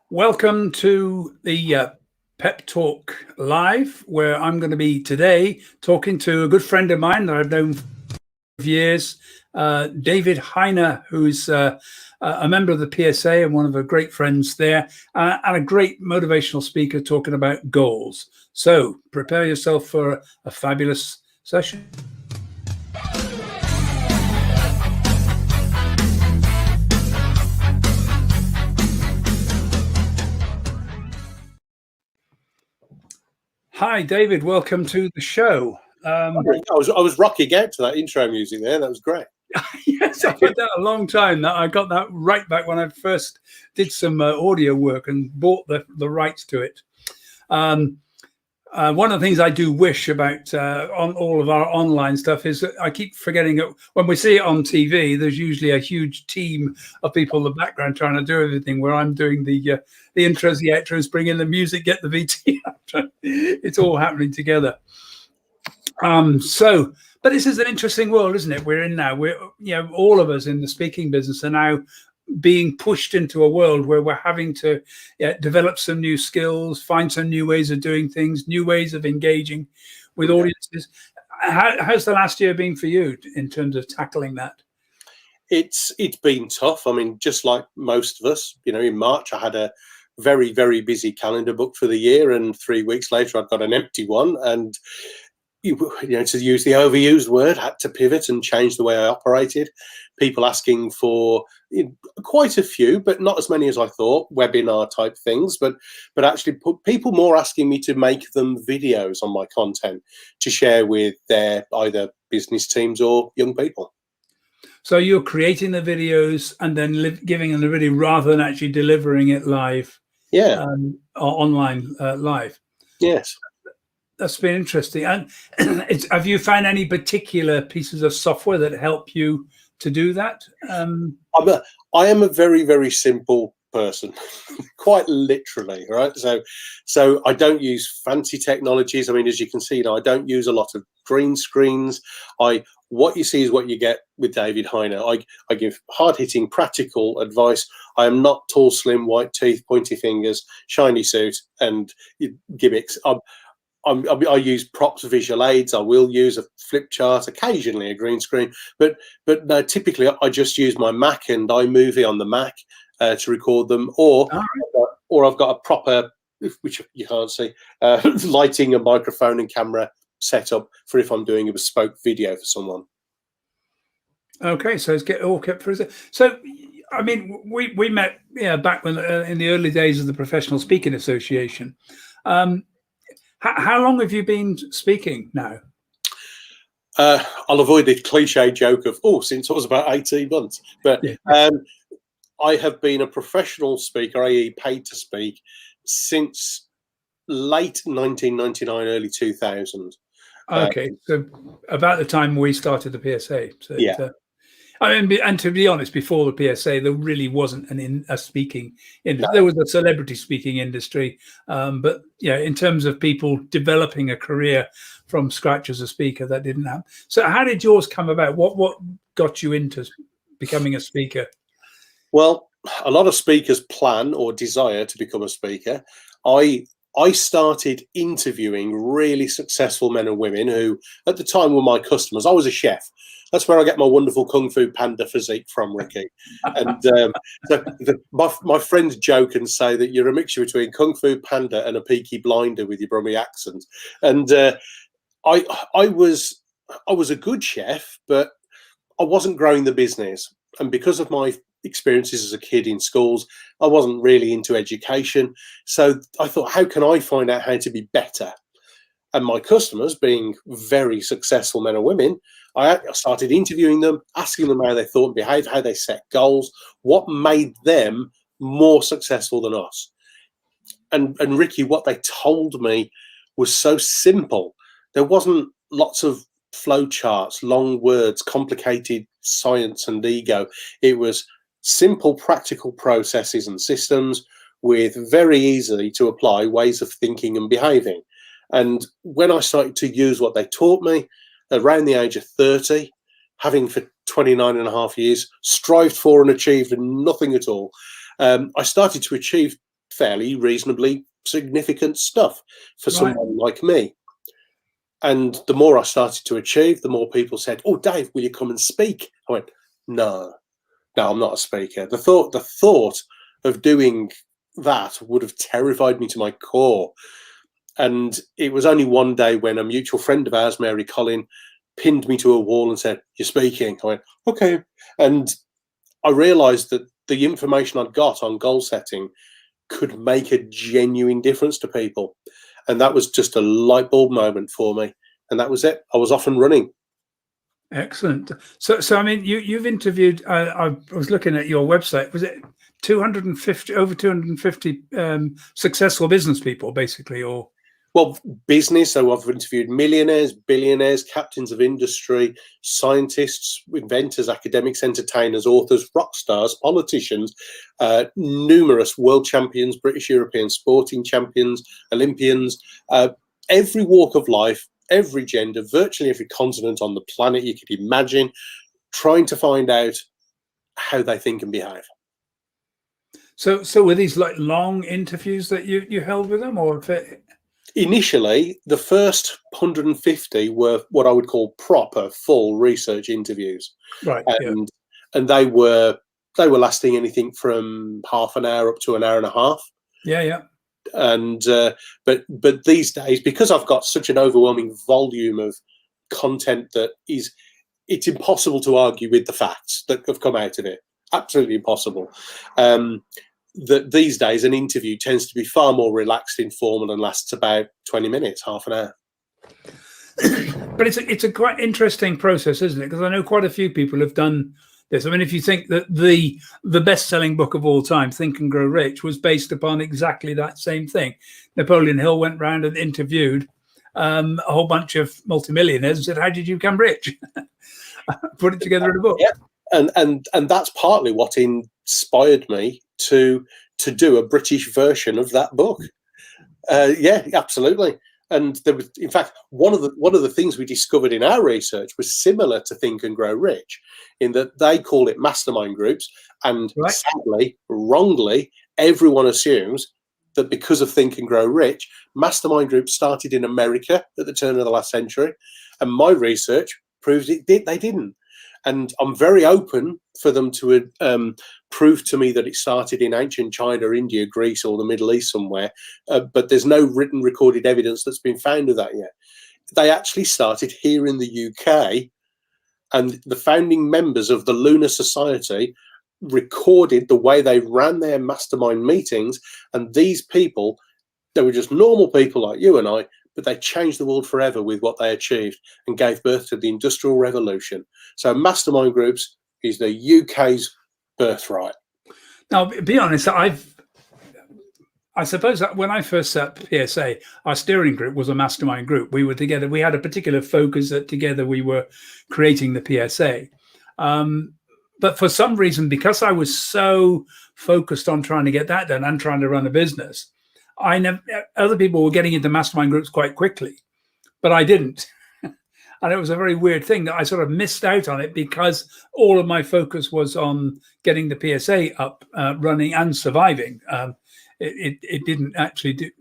Welcome to the Pep Talk Live, where I'm going to be today talking to a good friend of mine that I've known for years, David Hyner, who's a member of the PSA and one of the great friends there, and a great motivational speaker talking about goals. So prepare yourself for a fabulous session. Hi, David. Welcome to the show. I was rocking out to that intro music there. That was great. Yes, I've had that a long time. I got that right back when I first did some audio work and bought the rights to it. One of the things I do wish about on all of our online stuff is that I keep forgetting that when we see it on TV, there's usually a huge team of people in the background trying to do everything, where I'm doing the intros, the outros, bring in the music, get the VT. It's all happening together. But this is an interesting world, isn't it? We're in now. We're, all of us in the speaking business are now being pushed into a world where we're having to develop some new skills, find some new ways of doing things, new ways of engaging with audiences. How's the last year been for you in terms of tackling that? It's been tough. I mean, just like most of us, in March I had a very, very busy calendar booked for the year, and 3 weeks later I've got an empty one. And to use the overused word, had to pivot and change the way I operated. People asking for quite a few, but not as many as I thought, webinar type things, but actually people more asking me to make them videos on my content to share with their either business teams or young people. So you're creating the videos and then giving them the video rather than actually delivering it live, online live. Yes. That's been interesting. And have you found any particular pieces of software that help you to do that? I am a very, very simple person, quite literally, right? So I don't use fancy technologies. I mean, as you can see, I don't use a lot of green screens. What you see is what you get with David Hyner. I give hard-hitting, practical advice. I am not tall, slim, white teeth, pointy fingers, shiny suit, and gimmicks. I use props, visual aids. I will use a flip chart, occasionally a green screen, but no, typically I just use my Mac and iMovie on the Mac to record them, or I've got a proper, which you can't see, lighting, a microphone and camera set up for if I'm doing a bespoke video for someone. Okay, so it's all kept for us. So, I mean, we met back when in the early days of the Professional Speaking Association. How long have you been speaking now? I'll avoid the cliche joke of, since I was about 18 months. But I have been a professional speaker, i.e. paid to speak, since late 1999, early 2000. Okay, so about the time we started the PSA. So yeah. I mean, and to be honest, before the PSA, there really wasn't a speaking industry. No. There was a celebrity speaking industry, but in terms of people developing a career from scratch as a speaker, that didn't happen. So, how did yours come about? What got you into becoming a speaker? Well, a lot of speakers plan or desire to become a speaker. I started interviewing really successful men and women who, at the time, were my customers. I was a chef. That's where I get my wonderful Kung Fu Panda physique from, Rikki. And my friends joke and say that you're a mixture between Kung Fu Panda and a Peaky Blinder with your Brummie accent. And I was a good chef, but I wasn't growing the business. And because of my experiences as a kid in schools, I wasn't really into education. So I thought, how can I find out how to be better? And my customers, being very successful men and women, I started interviewing them, asking them how they thought and behaved, how they set goals, what made them more successful than us. And Rikki, what they told me was so simple. There wasn't lots of flow charts, long words, complicated science and ego. It was simple, practical processes and systems with very easy to apply ways of thinking and behaving. And when I started to use what they taught me around the age of 30, having for 29 and a half years strived for and achieved nothing at all, I started to achieve fairly reasonably significant stuff for someone like me. And the more I started to achieve, the more people said, "Oh, Dave, will you come and speak?" I went, No, I'm not a speaker. The thought of doing that would have terrified me to my core. And it was only one day when a mutual friend of ours, Mary Collin, pinned me to a wall and said, "You're speaking." I went, "Okay." And I realized that the information I'd got on goal setting could make a genuine difference to people. And that was just a light bulb moment for me. And that was it. I was off and running. Excellent. So I mean, you've interviewed. I was looking at your website. Was it 250 over 250 successful business people, basically, or? Well, business. So I've interviewed millionaires, billionaires, captains of industry, scientists, inventors, academics, entertainers, authors, rock stars, politicians, numerous world champions, British, European sporting champions, Olympians, every walk of life, every gender, virtually every continent on the planet you could imagine, trying to find out how they think and behave. So were these like long interviews that you held with them, or if it... Initially, the first 150 were what I would call proper, full research interviews, Right? and they were lasting anything from half an hour up to an hour and a half. Yeah. And but these days, because I've got such an overwhelming volume of content that it's impossible to argue with the facts that have come out of it. Absolutely impossible. That these days an interview tends to be far more relaxed, informal, and lasts about 20 minutes, half an hour. But it's a quite interesting process, isn't it? Because I know quite a few people have done this. I mean, if you think that the best-selling book of all time, Think and Grow Rich, was based upon exactly that same thing. Napoleon Hill went round and interviewed a whole bunch of multimillionaires and said, "How did you become rich?" Put it together in a book. Yeah. And that's partly what inspired me to do a British version of that book. Yeah, absolutely. And there was, in fact, one of the things we discovered in our research was similar to Think and Grow Rich, in that they call it mastermind groups, and sadly, wrongly, everyone assumes that because of Think and Grow Rich, mastermind groups started in America at the turn of the last century, and my research proves they didn't. And I'm very open for them to prove to me that it started in ancient China, India, Greece, or the Middle East somewhere. But there's no written recorded evidence that's been found of that yet. They actually started here in the UK, and the founding members of the Lunar Society recorded the way they ran their mastermind meetings. And these people, they were just normal people like you and I, but they changed the world forever with what they achieved and gave birth to the Industrial Revolution. So mastermind groups is the UK's birthright. Now, be honest, I suppose that when I first set up PSA, our steering group was a mastermind group. We were together. We had a particular focus that together we were creating the PSA. But for some reason, because I was so focused on trying to get that done and trying to run a business, other people were getting into mastermind groups quite quickly, but I didn't. And it was a very weird thing that I sort of missed out on it because all of my focus was on getting the PSA up, running and surviving. It didn't actually do.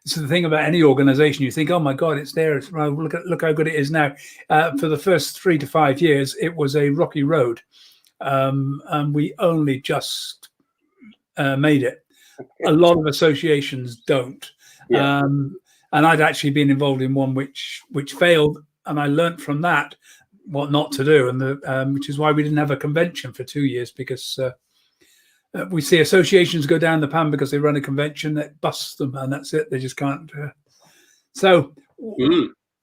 It's the thing about any organization. You think, oh my God, it's there. Look how good it is now. For the first 3 to 5 years, it was a rocky road. And we only just made it. A lot of associations don't. Yeah. And I'd actually been involved in one which failed, and I learned from that what not to do, and which is why we didn't have a convention for 2 years, because we see associations go down the pan because they run a convention that busts them, and that's it. They just can't.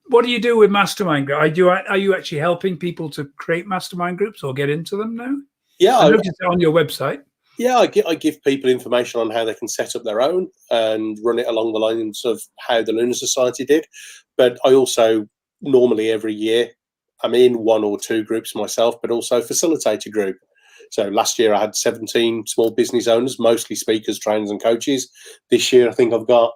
What do you do with mastermind groups? Are you actually helping people to create mastermind groups or get into them now? Yeah, I noticed it on your website. Yeah, I give people information on how they can set up their own and run it along the lines of how the Lunar Society did. But I also normally every year I'm in 1 or 2 groups myself, but also facilitate a group. So last year I had 17 small business owners, mostly speakers, trainers, and coaches. This year I think I've got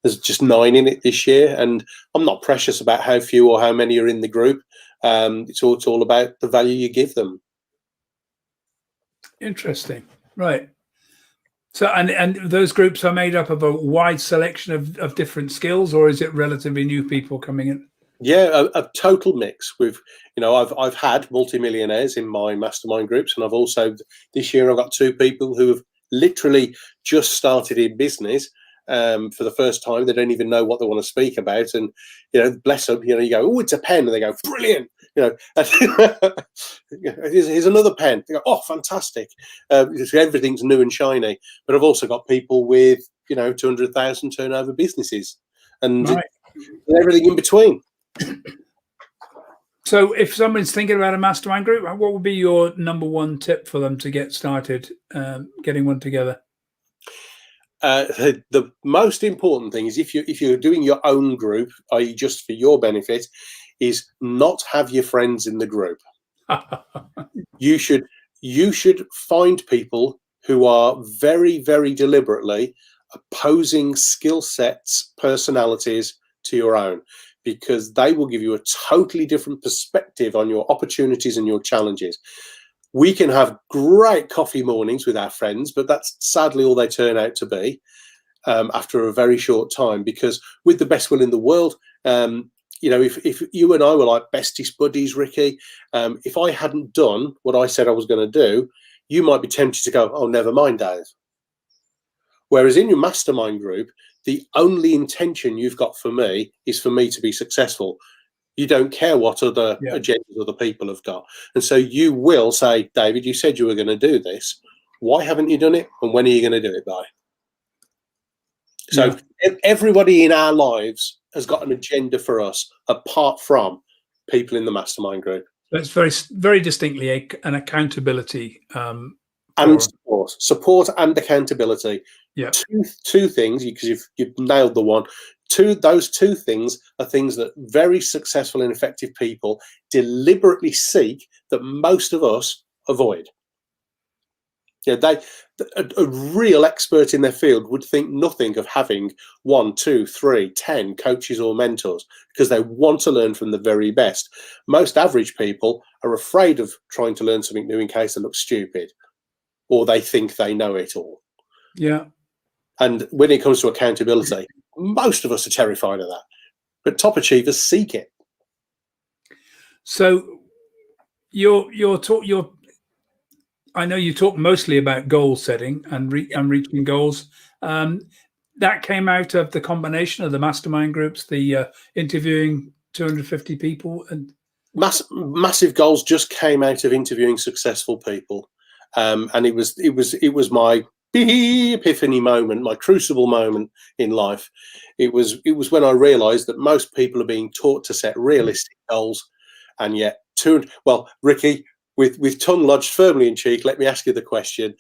there's just 9 in it this year, and I'm not precious about how few or how many are in the group. It's all about the value you give them. Interesting, right? So, and those groups are made up of a wide selection of different skills, or is it relatively new people coming in? Yeah, a total mix. I've had multimillionaires in my mastermind groups, and I've also this year I've got two people who have literally just started in business for the first time. They don't even know what they want to speak about, and bless them. You go, oh, it's a pen, and they go, brilliant. Here's another pen. They go, oh, fantastic. Everything's new and shiny. But I've also got people with 200,000 turnover businesses, and Right. everything in between. So if someone's thinking about a mastermind group, what would be your number one tip for them to get started getting one together? The most important thing is if you're doing your own group, i.e. just for your benefit, is not have your friends in the group. You should find people who are very, very deliberately opposing skill sets, personalities to your own, because they will give you a totally different perspective on your opportunities and your challenges. We can have great coffee mornings with our friends, but that's sadly all they turn out to be after a very short time, because with the best will in the world, if you and I were like bestest buddies, Rikki, if I hadn't done what I said I was going to do, you might be tempted to go, oh, never mind, Dave. Whereas in your mastermind group, the only intention you've got for me is for me to be successful. You don't care what other agendas other people have got. And so you will say, David, you said you were going to do this. Why haven't you done it? And when are you going to do it by? So everybody in our lives has got an agenda for us, apart from people in the mastermind group. That's very, very distinctly an accountability. And support and accountability. Yeah. Two things, because you've nailed the one. Those two things are things that very successful and effective people deliberately seek that most of us avoid. A real expert in their field would think nothing of having 1, 2, 3, 10 coaches or mentors, because they want to learn from the very best. Most average people are afraid of trying to learn something new in case they look stupid, or they think they know it all. Yeah. And when it comes to accountability, most of us are terrified of that, but top achievers seek it. So I know you talk mostly about goal setting and reaching goals. That came out of the combination of the mastermind groups, the interviewing 250 people, and massive goals just came out of interviewing successful people, and it was my epiphany moment, my crucible moment in life. It was when I realized that most people are being taught to set realistic goals, and yet Rikki, with tongue lodged firmly in cheek, let me ask you the question.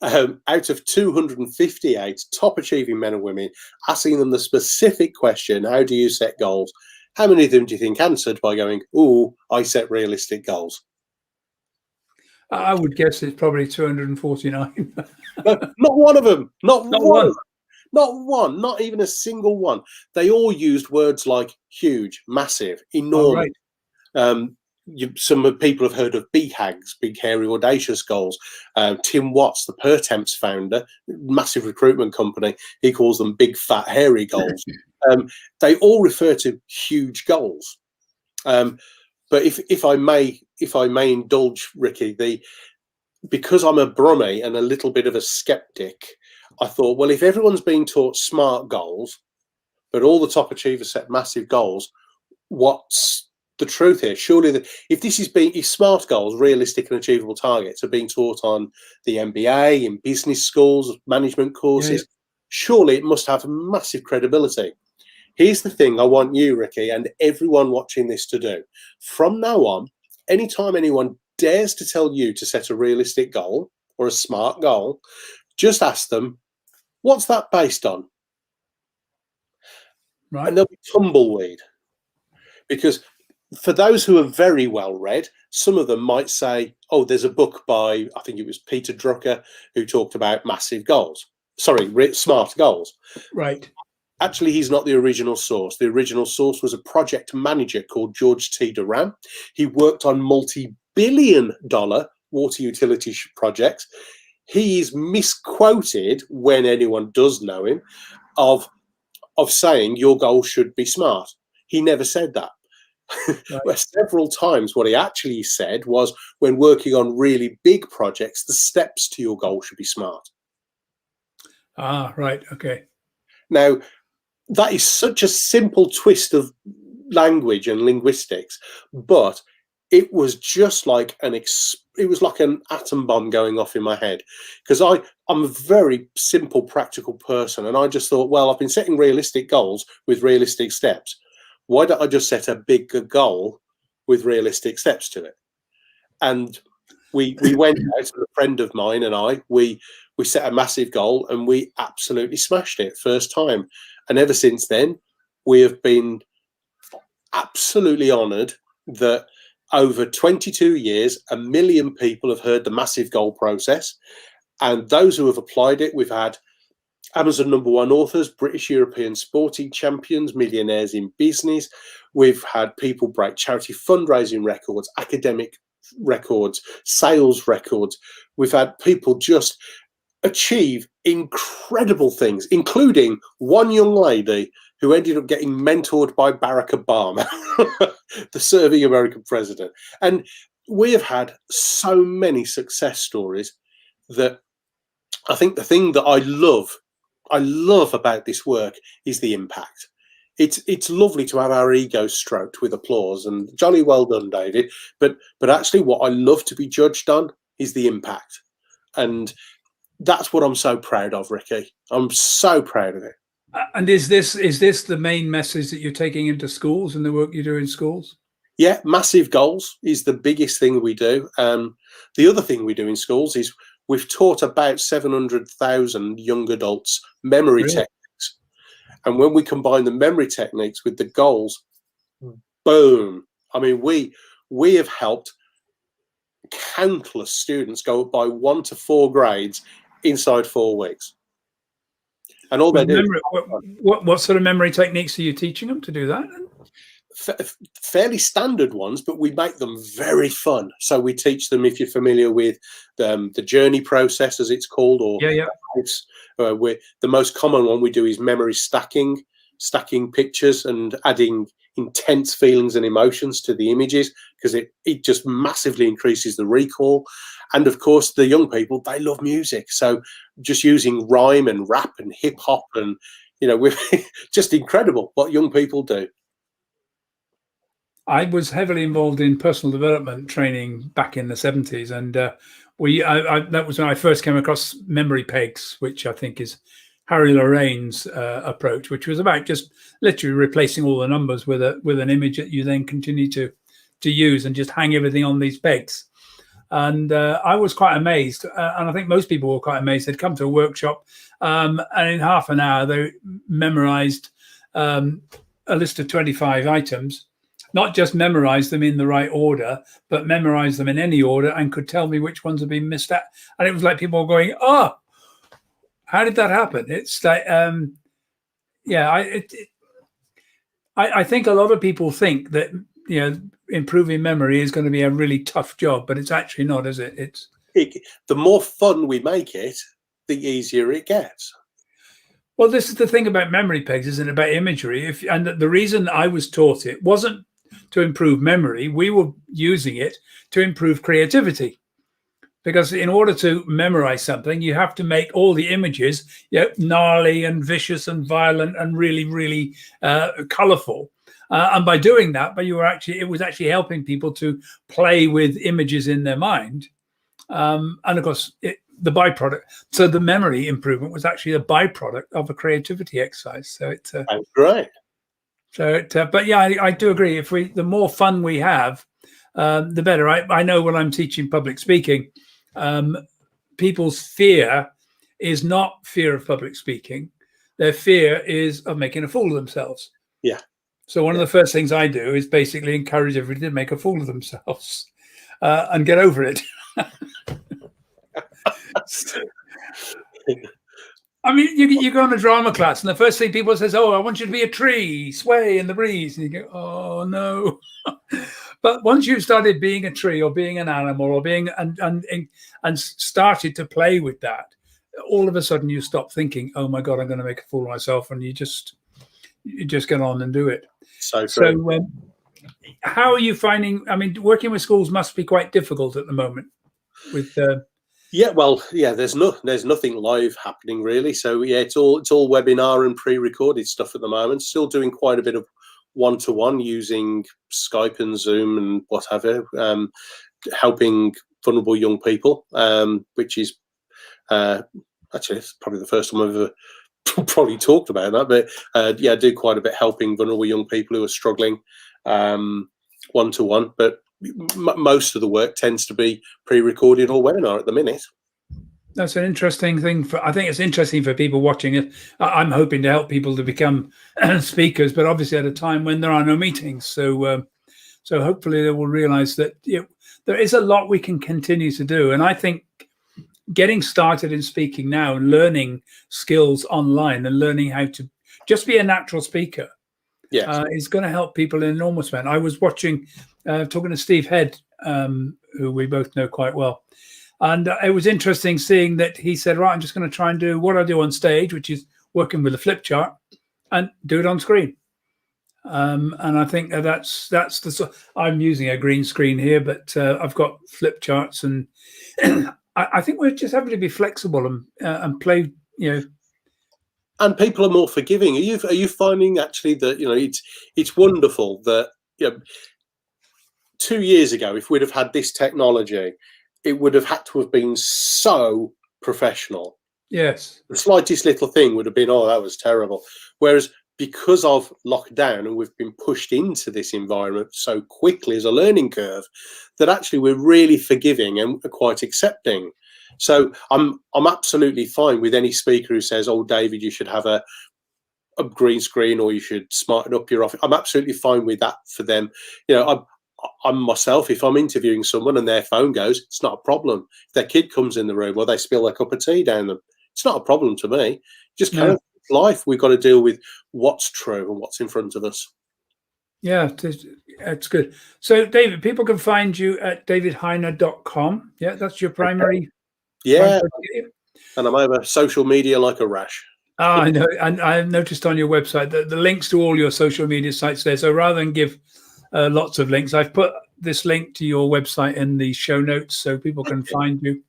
Out of 258 top achieving men and women, asking them the specific question, how do you set goals? How many of them do you think answered by going, oh, I set realistic goals? I would guess it's probably 249. No, not one of them. Not one. Not one. Not even a single one. They all used words like huge, massive, enormous. Right. Some people have heard of BHAGs, big, hairy, audacious goals. Tim Watts, the Pertemps founder, massive recruitment company, he calls them big, fat, hairy goals. They all refer to huge goals. But if I may indulge, Rikki, because I'm a Brummie and a little bit of a skeptic, I thought, well, if everyone's being taught smart goals, but all the top achievers set massive goals, what's the truth here? Surely, if smart goals, realistic and achievable targets, are being taught on the MBA, in business schools, management courses, surely it must have massive credibility. Here's the thing I want you, Rikki, and everyone watching this to do. From now on, anytime anyone dares to tell you to set a realistic goal or a smart goal, just ask them, what's that based on? Right. And they'll be tumbleweed. Because for those who are very well read, some of them might say, oh, there's a book by, I think it was Peter Drucker, who talked about massive goals. Sorry, smart goals. Right. Actually, he's not the original source. The original source was a project manager called George T. Duran. He worked on multi-billion-dollar water utility projects. he is misquoted, when anyone does know him, of saying your goal should be smart. He never said that. Right. Several times what he actually said was, when working on really big projects, the steps to your goal should be smart. Ah, right. Okay. Now, that is such a simple twist of language and linguistics, but it was just like it was like an atom bomb going off in my head, because I'm a very simple, practical person, and I just thought, well, I've been setting realistic goals with realistic steps. Why don't I just set a bigger goal with realistic steps to it? And we went out, a friend of mine and I, we set a massive goal, and we absolutely smashed it first time. And ever since then, we have been absolutely honoured that over 22 years, 1 million people have heard the massive goal process. And those who have applied it, we've had Amazon #1 authors, British European sporting champions, millionaires in business. We've had people break charity fundraising records, academic records, sales records. We've had people just achieve incredible things, including one young lady who ended up getting mentored by Barack Obama, the serving American president. And we have had so many success stories that I think the thing that I love about this work is the impact. It's lovely to have our ego stroked with applause and jolly well done, David. But actually, what I love to be judged on is the impact, and that's what I'm so proud of, Rikki. I'm so proud of it. And is this the main message that you're taking into schools and the work you do in schools? Yeah, massive goals is the biggest thing we do. The other thing we do in schools is we've taught about 700,000 young adults memory techniques. And when we combine the memory techniques with the goals, boom. I mean, we have helped countless students go up by 1 to 4 grades inside 4 weeks. And all they do. What sort of memory techniques are you teaching them to do that? Fairly standard ones, but we make them very fun. So we teach them, if you're familiar with the journey process, as it's called, or the most common one we do is memory stacking pictures and adding intense feelings and emotions to the images, because it just massively increases the recall. And of course, the young people, they love music, so just using rhyme and rap and hip hop, and we're just incredible what young people do. I was heavily involved in personal development training back in the 70s, and that was when I first came across memory pegs, which I think is Harry Lorraine's approach, which was about just literally replacing all the numbers with an image that you then continue to use, and just hang everything on these pegs. And I was quite amazed, and I think most people were quite amazed. They'd come to a workshop, and in half an hour they memorized a list of 25 items. Not just memorize them in the right order, but memorize them in any order, and could tell me which ones had been missed out. And it was like people were going, "Oh, how did that happen?" It's like, I think a lot of people think that improving memory is going to be a really tough job, but it's actually not, is it? The more fun we make it, the easier it gets. Well, this is the thing about memory pegs, isn't it? About imagery. And the reason I was taught it wasn't to improve memory. We were using it to improve creativity. Because in order to memorize something, you have to make all the images gnarly and vicious and violent and really, really colorful. And by doing that, it was actually helping people to play with images in their mind. And of course, the byproduct. So the memory improvement was actually a byproduct of a creativity exercise. So it's that's right. So, but yeah, I do agree. The more fun we have, the better. I know when I'm teaching public speaking, people's fear is not fear of public speaking. Their fear is of making a fool of themselves. Yeah. So one of the first things I do is basically encourage everybody to make a fool of themselves and get over it. I mean, you go on a drama class, and the first thing people says, "Oh, I want you to be a tree, sway in the breeze." And you go, "Oh no!" But once you started being a tree or being an animal or being and started to play with that, all of a sudden you stop thinking, "Oh my God, I'm going to make a fool of myself," and you just get on and do it. So how are you finding? I mean, working with schools must be quite difficult at the moment. With there's nothing live happening really. So yeah, it's all webinar and pre-recorded stuff at the moment. Still doing quite a bit of one-to-one using Skype and Zoom and whatever, helping vulnerable young people, which is actually it's probably the first time I've ever probably talked about that. But I do quite a bit helping vulnerable young people who are struggling one-to-one. But most of the work tends to be pre-recorded or webinar at the minute. That's an interesting thing. I think it's interesting for people watching it. I'm hoping to help people to become speakers, but obviously at a time when there are no meetings. So hopefully they will realize that there is a lot we can continue to do. And I think getting started in speaking now and learning skills online and learning how to just be a natural speaker is going to help people in an enormous amount. I was watching, talking to Steve Head, who we both know quite well. And it was interesting seeing that he said, right, I'm just going to try and do what I do on stage, which is working with a flip chart and do it on screen. And I think that's I'm using a green screen here, but I've got flip charts, and I think we're just having to be flexible and play, And people are more forgiving. Are you finding actually that it's wonderful that 2 years ago, if we'd have had this technology, it would have had to have been so professional. Yes. The slightest little thing would have been, oh, that was terrible. Whereas because of lockdown and we've been pushed into this environment so quickly as a learning curve, that actually we're really forgiving and quite accepting. So I'm absolutely fine with any speaker who says, oh, David, you should have a green screen or you should smarten up your office. I'm absolutely fine with that for them. I'm myself, if I'm interviewing someone and their phone goes, it's not a problem. If their kid comes in the room or they spill a cup of tea down them, it's not a problem to me. Just kind of life. We've got to deal with what's true and what's in front of us. Yeah, that's good. So, David, people can find you at davidhyner.com. Yeah, that's your primary. Yeah, and I'm over social media like a rash. I know, and I've noticed on your website that the links to all your social media sites there. So rather than give lots of links, I've put this link to your website in the show notes so people can find you.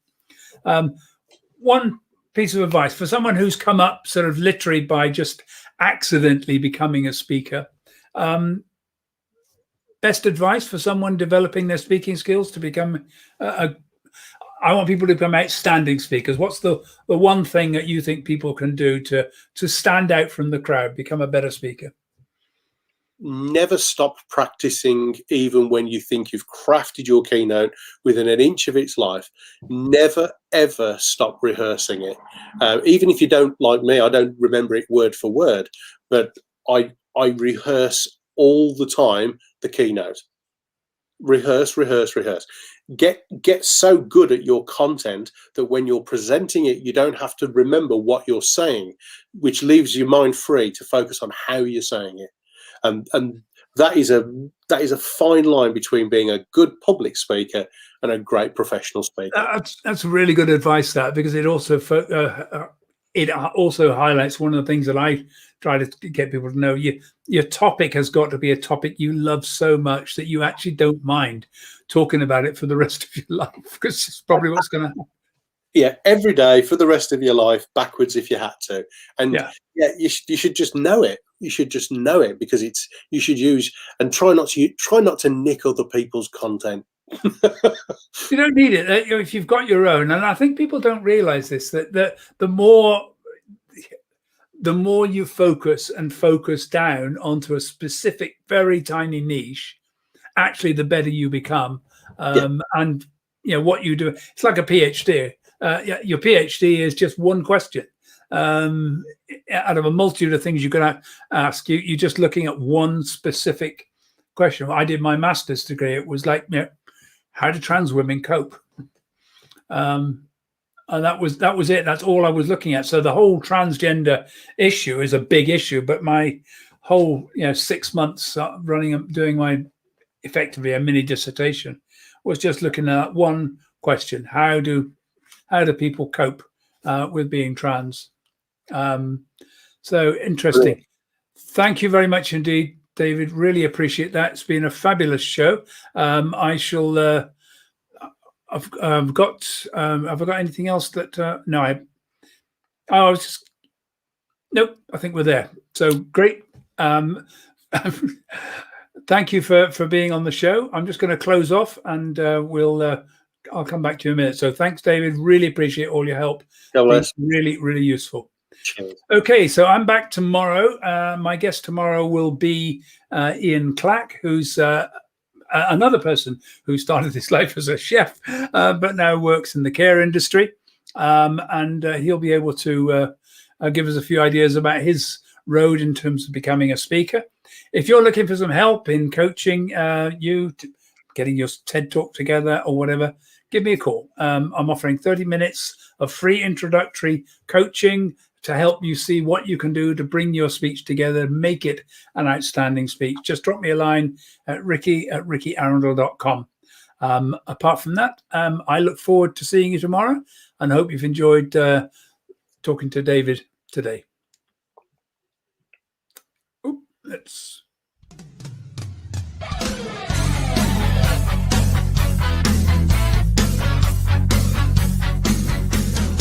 One piece of advice for someone who's come up sort of literally by just accidentally becoming a speaker. Best advice for someone developing their speaking skills to become I want people to become outstanding speakers. What's the one thing that you think people can do to stand out from the crowd, become a better speaker? Never stop practicing, even when you think you've crafted your keynote within an inch of its life. Never, ever stop rehearsing it. Even if you don't, like me, I don't remember it word for word, but I rehearse all the time the keynote. Rehearse. Get so good at your content that when you're presenting it, you don't have to remember what you're saying, which leaves your mind free to focus on how you're saying it. And that is a fine line between being a good public speaker and a great professional speaker. That's really good advice, that, because it also highlights one of the things that I try to get people to know. Your topic has got to be a topic you love so much that you actually don't mind talking about it for the rest of your life, because it's probably what's going to happen. Yeah, every day for the rest of your life, backwards if you had to. And you should just know it. You should just know it, because you should use and try not to nick other people's content. You don't need it if you've got your own. And I think people don't realize this, that the more you focus down onto a specific, very tiny niche, actually the better you become. And what you do, it's like a PhD. Your PhD is just one question. Out of a multitude of things you can ask, you're just looking at one specific question. I did my master's degree. It was like, how do trans women cope? And that was it. That's all I was looking at. So the whole transgender issue is a big issue, but my whole 6 months doing my effectively a mini dissertation, was just looking at one question: how do people cope with being trans? So interesting. Brilliant. Thank you very much indeed, David. Really appreciate that. It's been a fabulous show. I shall. I've got. Have I got anything else that? No, I was just. Nope. I think we're there. So great. Thank you for being on the show. I'm just going to close off, and I'll come back to you in a minute. So thanks, David. Really appreciate all your help. Really, really useful. Cheers. Okay, so I'm back tomorrow. My guest tomorrow will be Ian Clack, who's another person who started his life as a chef, but now works in the care industry. And he'll be able to give us a few ideas about his road in terms of becoming a speaker. If you're looking for some help in coaching getting your TED Talk together or whatever, give me a call. I'm offering 30 minutes of free introductory coaching to help you see what you can do to bring your speech together, make it an outstanding speech. Just drop me a line at rikki@rikkiarundel.com. Apart from that, I look forward to seeing you tomorrow and hope you've enjoyed talking to David today. Let's